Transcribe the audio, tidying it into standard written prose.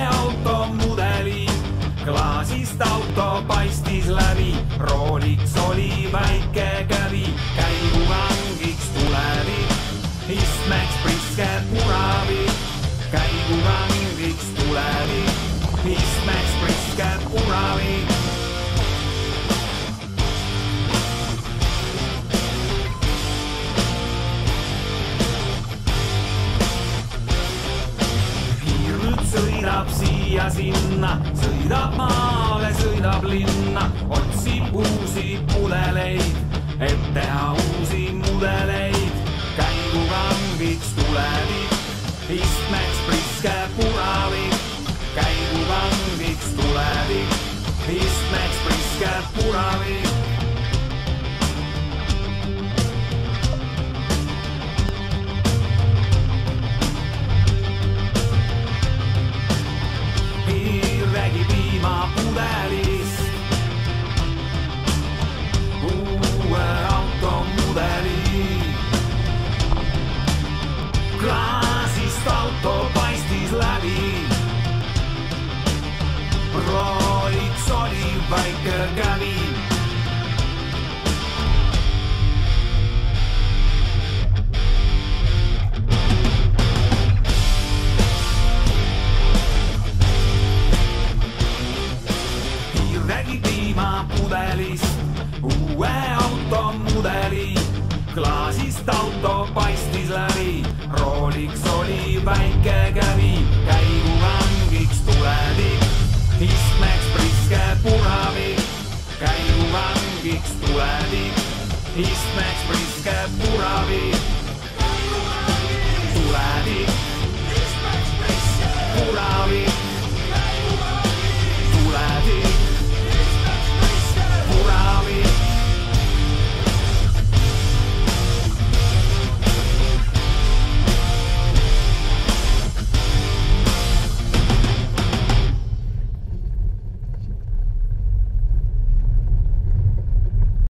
automudeli. Klaasist auto paistis läbi, rooliks oli väike kävi, käigukangiks tulevik, istmeks priske puravi. käigukangiks tulevik, istmeks priske puravi. Sõidab siia-sinna, sõidab maale, sõidab linna, otsib uusi pudeleid, et teha uusi mudeleid. käigukangiks tulevik, istmeks priske puravik. käigukangiks tulevik, istmeks priske puravik. Räägi piimapudelist, uue automudeli. Klaasist auto paistis läbi, rooliks oli väike kävi. Räägi piimapudelist, uue automudeli. Klaasist auto paistis läbi, rooliks oli väike kävi.